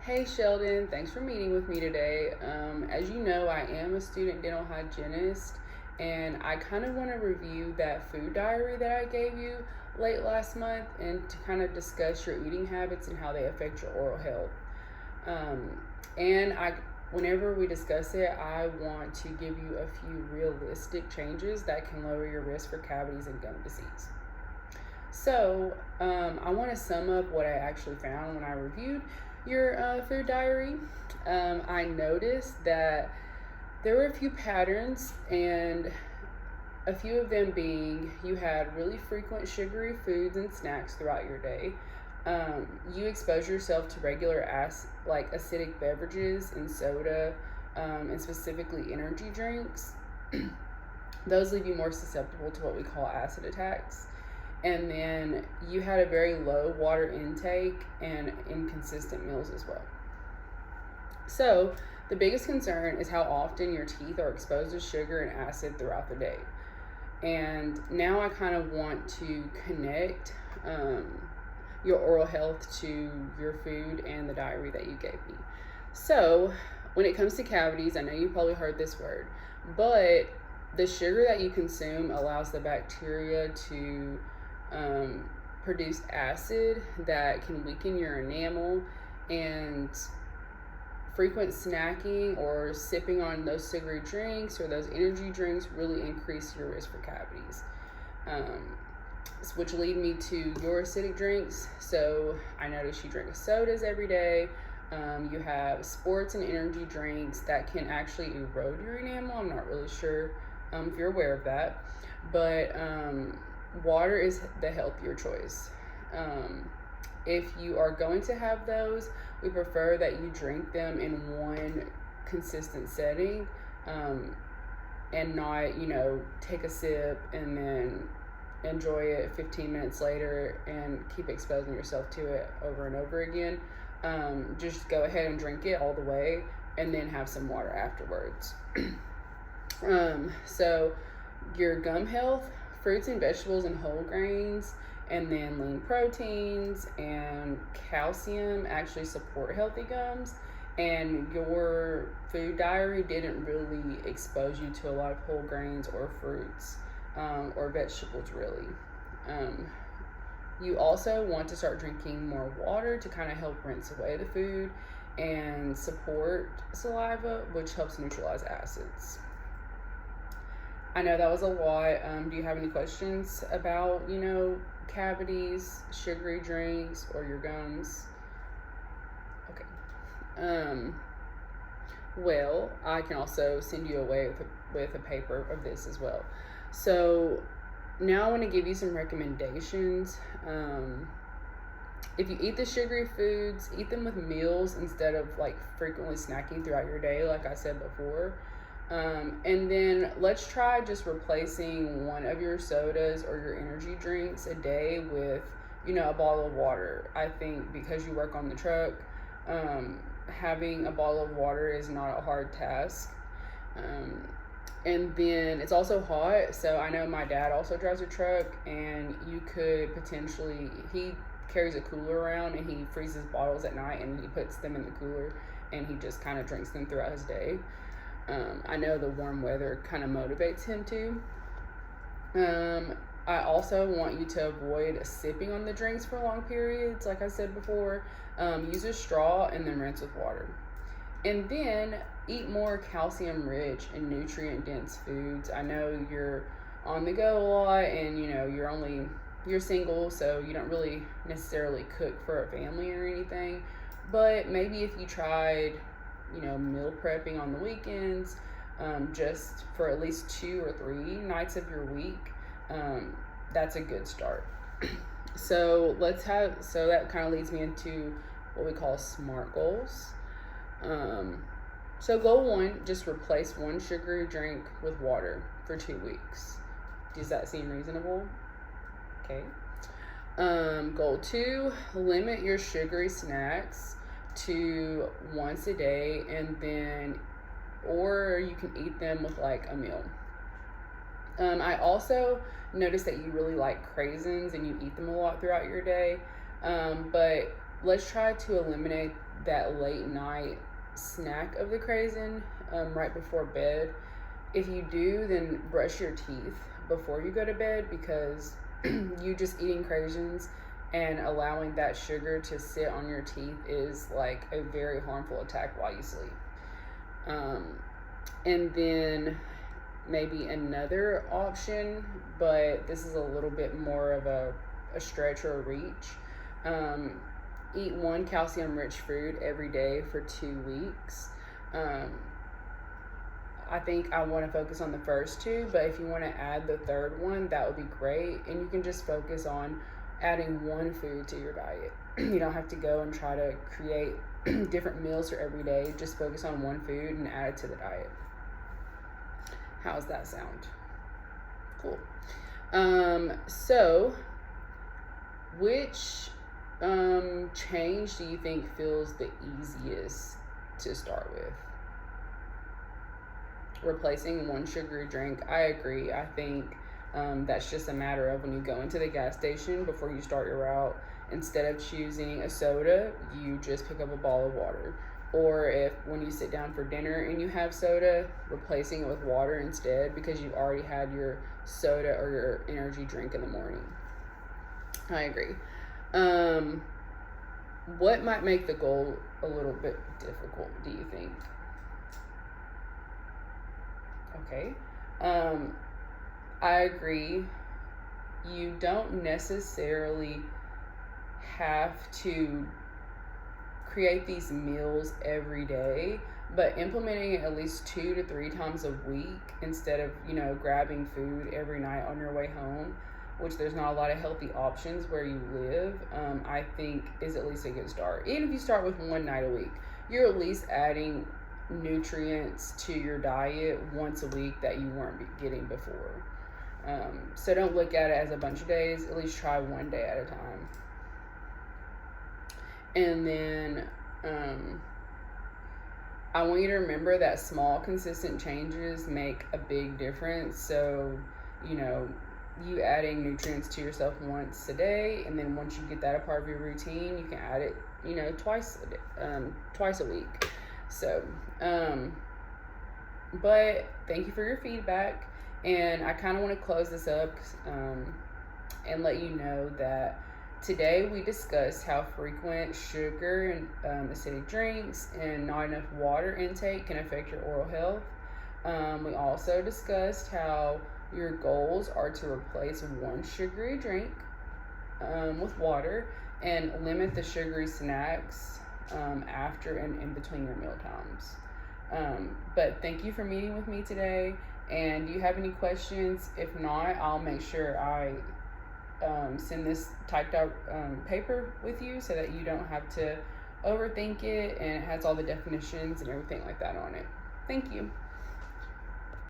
Hey Sheldon, thanks for meeting with me today. As you know, I am a student dental hygienist, and I kind of want to review that food diary that I gave you late last month and to kind of discuss your eating habits and how they affect your oral health. Um, and whenever we discuss it, I want to give you a few realistic changes that can lower your risk for cavities and gum disease. So, I want to sum up what I actually found when I reviewed your food diary. I noticed that there were a few patterns, and a few of them being you had really frequent sugary foods and snacks throughout your day. You expose yourself to regular like acidic beverages and soda, and specifically energy drinks. Those leave you more susceptible to what we call acid attacks. And then you had a very low water intake and inconsistent meals as well. So, the biggest concern is how often your teeth are exposed to sugar and acid throughout the day. And now I kind of want to connect your oral health to your food and the diary that you gave me. So, when it comes to cavities, I know you probably heard this word, but the sugar that you consume allows the bacteria to produce acid that can weaken your enamel, and frequent snacking or sipping on those sugary drinks or those energy drinks really increase your risk for cavities. Which lead me to your acidic drinks. So I noticed you drink sodas every day. You have sports and energy drinks that can actually erode your enamel. I'm not really sure if you're aware of that, but water is the healthier choice. If you are going to have those, we prefer that you drink them in one consistent setting, and not, take a sip and then enjoy it 15 minutes later and keep exposing yourself to it over and over again. Just go ahead and drink it all the way and then have some water afterwards. So your gum health, fruits and vegetables and whole grains, and then lean proteins and calcium actually support healthy gums. And your food diary didn't really expose you to a lot of whole grains or fruits, or vegetables, really. You also want to start drinking more water to kind of help rinse away the food and support saliva, which helps neutralize acids. I know that was a lot. Do you have any questions about, cavities, sugary drinks, or your gums? Okay. Well, I can also send you away with a paper of this as well. So now I want to give you some recommendations. If you eat the sugary foods, eat them with meals instead of like frequently snacking throughout your day, like I said before. And then let's try just replacing one of your sodas or your energy drinks a day with, a bottle of water. I think because you work on the truck, having a bottle of water is not a hard task. And then it's also hot. So I know my dad also drives a truck, and you could potentially, he carries a cooler around and he freezes bottles at night and he puts them in the cooler and he just kind of drinks them throughout his day. I know the warm weather kind of motivates him too. I also want you to avoid sipping on the drinks for long periods, like I said before. Use a straw and then rinse with water. And then eat more calcium-rich and nutrient-dense foods. I know you're on the go a lot, and you're single, so you don't really necessarily cook for a family or anything. But maybe if you tried meal prepping on the weekends, just for at least 2 or 3 nights of your week, that's a good start. So that kind of leads me into what we call SMART goals. So goal 1, just replace one sugary drink with water for 2 weeks. Does that seem reasonable? Okay. Goal 2, limit your sugary snacks to once a day, or you can eat them with like a meal. I also noticed that you really like craisins and you eat them a lot throughout your day. But let's try to eliminate that late night snack of the craisin right before bed. If you do, then brush your teeth before you go to bed, because you just eating craisins and allowing that sugar to sit on your teeth is like a very harmful attack while you sleep. And then maybe another option, but this is a little bit more of a stretch or a reach. Eat one calcium rich food every day for 2 weeks. I think I want to focus on the first two, but if you want to add the third one, that would be great. And you can just focus on adding one food to your diet. You don't have to go and try to create different meals for every day. Just focus on one food and add it to the diet. How's that sound? Cool. So which change do you think feels the easiest to start with? Replacing one sugary drink. I agree. I think that's just a matter of when you go into the gas station before you start your route, instead of choosing a soda, you just pick up a bottle of water. Or if when you sit down for dinner and you have soda, replacing it with water instead, because you've already had your soda or your energy drink in the morning. I agree. What might make the goal a little bit difficult, do you think? Okay. I agree. You don't necessarily have to create these meals every day, but implementing it at least 2 to 3 times a week instead of, grabbing food every night on your way home, which there's not a lot of healthy options where you live, I think is at least a good start. Even if you start with one night a week, you're at least adding nutrients to your diet once a week that you weren't getting before. So don't look at it as a bunch of days. At least try one day at a time. And then I want you to remember that small, consistent changes make a big difference. So, you adding nutrients to yourself once a day, and then once you get that a part of your routine, you can add it, twice a week. So, but thank you for your feedback. And I kind of want to close this up and let you know that today we discussed how frequent sugar and acidic drinks and not enough water intake can affect your oral health. We also discussed how your goals are to replace one sugary drink with water and limit the sugary snacks after and in between your meal times. But thank you for meeting with me today. And do you have any questions? If not, I'll make sure I send this typed out paper with you so that you don't have to overthink it, and it has all the definitions and everything like that on it. Thank you.